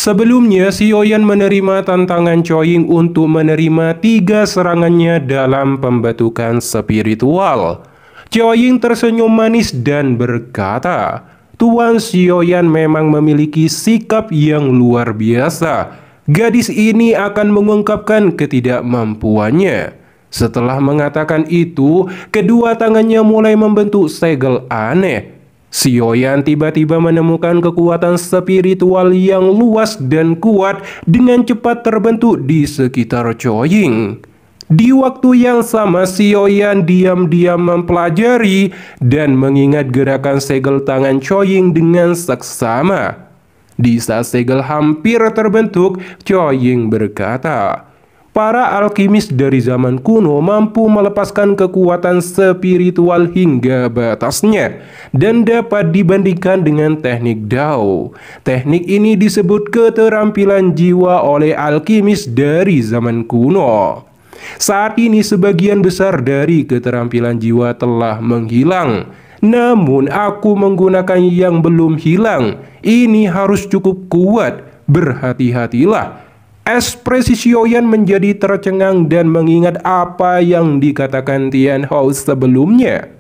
Sebelumnya, Xiaoyan menerima tantangan Chou-Ying untuk menerima 3 serangannya dalam pembentukan spiritual. Chou-Ying tersenyum manis dan berkata, Tuan Xiaoyan memang memiliki sikap yang luar biasa. Gadis ini akan mengungkapkan ketidakmampuannya. Setelah mengatakan itu, kedua tangannya mulai membentuk segel aneh. Xiaoyan tiba-tiba menemukan kekuatan spiritual yang luas dan kuat dengan cepat terbentuk di sekitar Chou-Ying. Di waktu yang sama, Xiaoyan diam-diam mempelajari dan mengingat gerakan segel tangan Chou-Ying dengan seksama. Di saat segel hampir terbentuk, Chou-Ying berkata, para alkimis dari zaman kuno mampu melepaskan kekuatan spiritual hingga batasnya dan dapat dibandingkan dengan teknik Dao. Teknik ini disebut keterampilan jiwa oleh alkimis dari zaman kuno. Saat ini sebagian besar dari keterampilan jiwa telah menghilang. Namun aku menggunakan yang belum hilang. Ini harus cukup kuat. Berhati-hatilah. Ekspresi Xiaoyan menjadi tercengang dan mengingat apa yang dikatakan Tian Hao sebelumnya.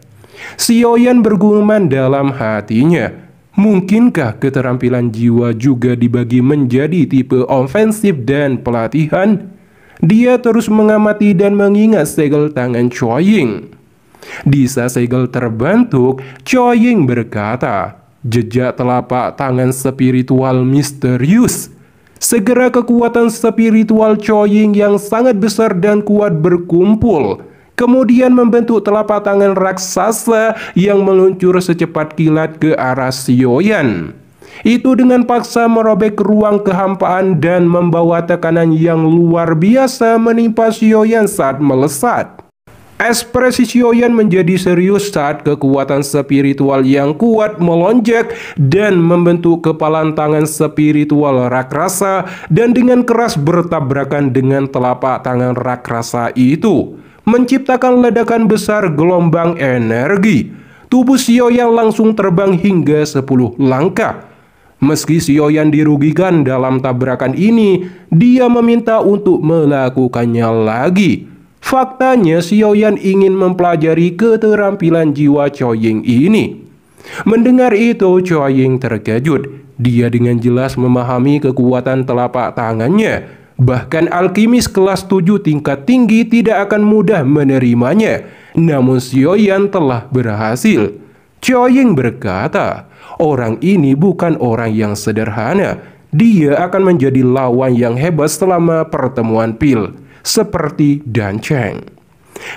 Xiaoyan bergumam dalam hatinya, mungkinkah keterampilan jiwa juga dibagi menjadi tipe ofensif dan pelatihan? Dia terus mengamati dan mengingat segel tangan Chou-Ying. Di saat segel terbentuk, Chou-Ying berkata, jejak telapak tangan spiritual misterius. Segera kekuatan spiritual Chou-Ying yang sangat besar dan kuat berkumpul, kemudian membentuk telapak tangan raksasa yang meluncur secepat kilat ke arah Xiaoyan. Itu dengan paksa merobek ruang kehampaan dan membawa tekanan yang luar biasa menimpa Xiaoyan saat melesat. Ekspresi Xiaoyan menjadi serius saat kekuatan spiritual yang kuat melonjak dan membentuk kepalan tangan spiritual raksasa dan dengan keras bertabrakan dengan telapak tangan raksasa itu, menciptakan ledakan besar gelombang energi. Tubuh Xiaoyan langsung terbang hingga 10 langkah. Meski Xiaoyan dirugikan dalam tabrakan ini, dia meminta untuk melakukannya lagi. Faktanya, Xiaoyan ingin mempelajari keterampilan jiwa Chou-Ying ini. Mendengar itu, Chou-Ying terkejut. Dia dengan jelas memahami kekuatan telapak tangannya. Bahkan alkimis kelas 7 tingkat tinggi tidak akan mudah menerimanya. Namun Xiaoyan telah berhasil. Chou-Ying berkata, orang ini bukan orang yang sederhana. Dia akan menjadi lawan yang hebat selama pertemuan pil. Seperti Dan Cheng.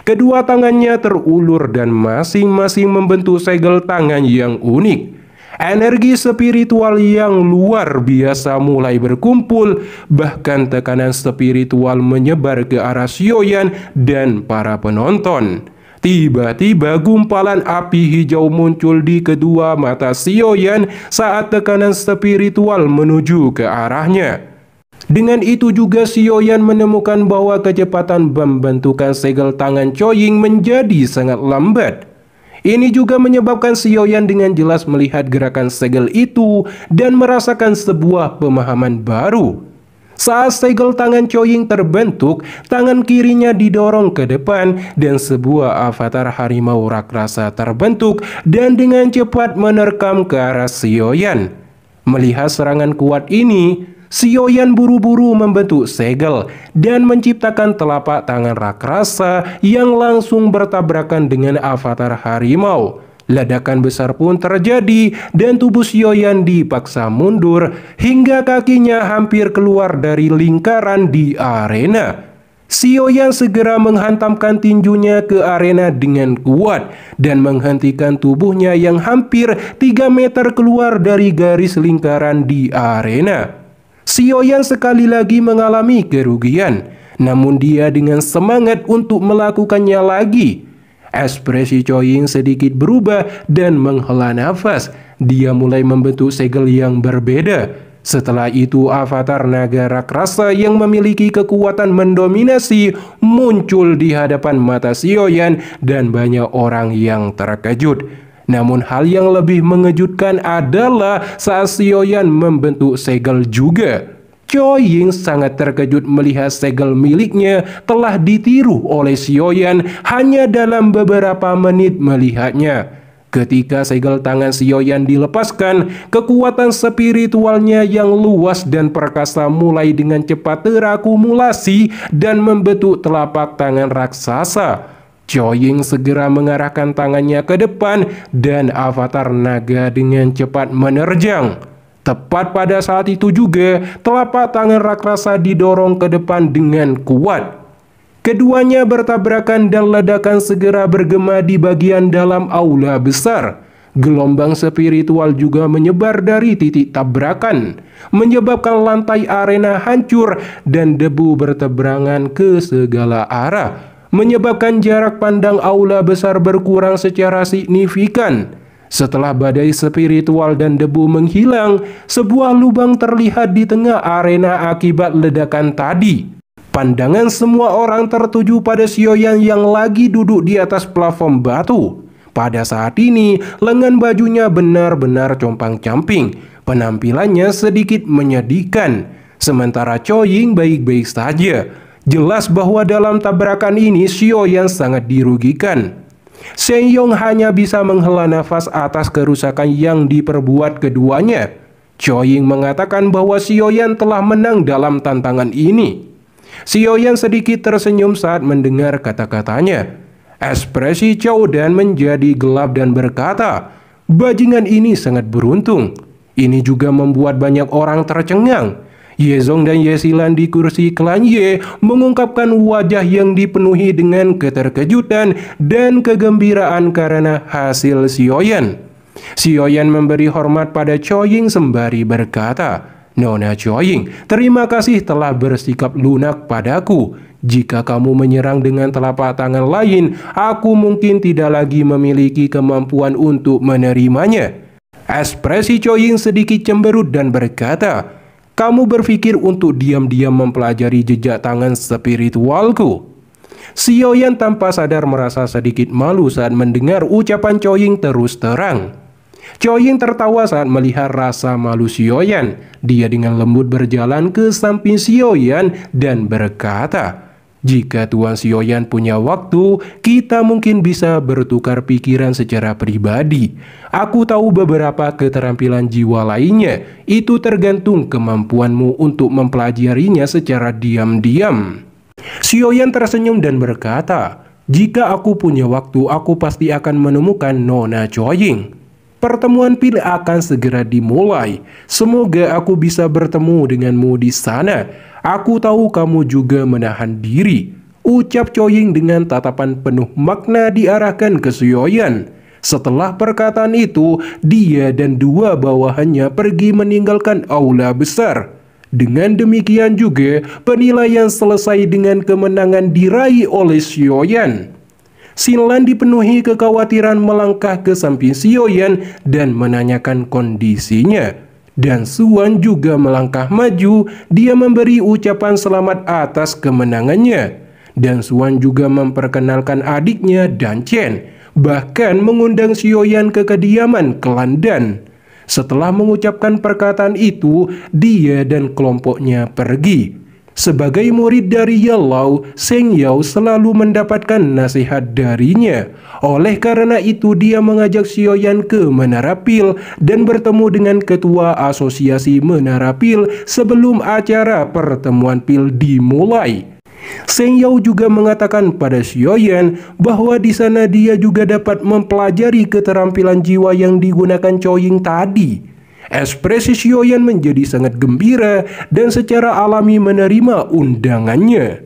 Kedua tangannya terulur dan masing-masing membentuk segel tangan yang unik. Energi spiritual yang luar biasa mulai berkumpul, bahkan tekanan spiritual menyebar ke arah Xiaoyan dan para penonton. Tiba-tiba gumpalan api hijau muncul di kedua mata Xiaoyan saat tekanan spiritual menuju ke arahnya. Dengan itu juga Xiaoyan menemukan bahwa kecepatan pembentukan segel tangan Chou-Ying menjadi sangat lambat. Ini juga menyebabkan Xiaoyan dengan jelas melihat gerakan segel itu dan merasakan sebuah pemahaman baru. Saat segel tangan Chou-Ying terbentuk, tangan kirinya didorong ke depan dan sebuah avatar harimau raksasa terbentuk dan dengan cepat menerkam ke arah Xiaoyan. Melihat serangan kuat ini, Xiaoyan buru-buru membentuk segel dan menciptakan telapak tangan raksasa yang langsung bertabrakan dengan avatar harimau. Ledakan besar pun terjadi dan tubuh Xiaoyan dipaksa mundur hingga kakinya hampir keluar dari lingkaran di arena. Xiaoyan segera menghantamkan tinjunya ke arena dengan kuat dan menghentikan tubuhnya yang hampir 3 meter keluar dari garis lingkaran di arena. Xiaoyan sekali lagi mengalami kerugian, namun dia dengan semangat untuk melakukannya lagi. Ekspresi Chou-Ying sedikit berubah dan menghela nafas. Dia mulai membentuk segel yang berbeda. Setelah itu avatar naga raksasa yang memiliki kekuatan mendominasi muncul di hadapan mata Xiaoyan dan banyak orang yang terkejut. Namun hal yang lebih mengejutkan adalah saat Xiaoyan membentuk segel juga. Choi Ying sangat terkejut melihat segel miliknya telah ditiru oleh Xiaoyan hanya dalam beberapa menit melihatnya. Ketika segel tangan Xiaoyan dilepaskan, kekuatan spiritualnya yang luas dan perkasa mulai dengan cepat terakumulasi dan membentuk telapak tangan raksasa. Choi Ying segera mengarahkan tangannya ke depan dan avatar naga dengan cepat menerjang. Tepat pada saat itu juga, telapak tangan raksasa didorong ke depan dengan kuat. Keduanya bertabrakan dan ledakan segera bergema di bagian dalam aula besar. Gelombang spiritual juga menyebar dari titik tabrakan, menyebabkan lantai arena hancur dan debu bertebaran ke segala arah, menyebabkan jarak pandang aula besar berkurang secara signifikan. Setelah badai spiritual dan debu menghilang, sebuah lubang terlihat di tengah arena akibat ledakan tadi. Pandangan semua orang tertuju pada Xiaoyan yang lagi duduk di atas plafon batu. Pada saat ini, lengan bajunya benar-benar compang-camping. Penampilannya sedikit menyedihkan. Sementara Choi Ying baik-baik saja. Jelas bahwa dalam tabrakan ini Xiaoyan sangat dirugikan. Shen Yong hanya bisa menghela nafas atas kerusakan yang diperbuat keduanya. Choi Ying mengatakan bahwa Xiaoyan telah menang dalam tantangan ini. Xiaoyan sedikit tersenyum saat mendengar kata-katanya. Ekspresi Chao Dan menjadi gelap dan berkata, "Bajingan ini sangat beruntung." Ini juga membuat banyak orang tercengang. Ye Zong dan Ye Xilan di kursi klan Ye mengungkapkan wajah yang dipenuhi dengan keterkejutan dan kegembiraan karena hasil Xiaoyan. Xiaoyan memberi hormat pada Choi Ying sembari berkata, "Nona Choi Ying, terima kasih telah bersikap lunak padaku. Jika kamu menyerang dengan telapak tangan lain, aku mungkin tidak lagi memiliki kemampuan untuk menerimanya." Ekspresi Choi Ying sedikit cemberut dan berkata, "Kamu berpikir untuk diam-diam mempelajari jejak tangan spiritualku?" Xiaoyan tanpa sadar merasa sedikit malu saat mendengar ucapan Choi Ying terus terang. Choi Ying tertawa saat melihat rasa malu Xiaoyan. Dia dengan lembut berjalan ke samping Xiaoyan dan berkata, "Jika Tuan Xiaoyan punya waktu, kita mungkin bisa bertukar pikiran secara pribadi. Aku tahu beberapa keterampilan jiwa lainnya. Itu tergantung kemampuanmu untuk mempelajarinya secara diam-diam." Xiaoyan tersenyum dan berkata, "Jika aku punya waktu, aku pasti akan menemukan Nona Choi Ying. Pertemuan pil akan segera dimulai. Semoga aku bisa bertemu denganmu di sana. Aku tahu kamu juga menahan diri," ucap Choi Ying dengan tatapan penuh makna diarahkan ke Xiaoyan. Setelah perkataan itu, dia dan dua bawahannya pergi meninggalkan aula besar. Dengan demikian juga, penilaian selesai dengan kemenangan diraih oleh Xiaoyan. Xilan dipenuhi kekhawatiran melangkah ke samping Xiaoyan dan menanyakan kondisinya. Dan Xuan juga melangkah maju, dia memberi ucapan selamat atas kemenangannya. Dan Xuan juga memperkenalkan adiknya Dan Chen, bahkan mengundang Xiaoyan ke kediaman klan Dan. Setelah mengucapkan perkataan itu, dia dan kelompoknya pergi. Sebagai murid dari Yellow, Sheng Yao selalu mendapatkan nasihat darinya. Oleh karena itu, dia mengajak Xiaoyan ke Menara Pil dan bertemu dengan ketua asosiasi Menara Pil sebelum acara pertemuan Pil dimulai. Sheng Yao juga mengatakan pada Xiaoyan bahwa di sana dia juga dapat mempelajari keterampilan jiwa yang digunakan Choi Ying tadi. Ekspresi Xiaoyan menjadi sangat gembira dan secara alami menerima undangannya.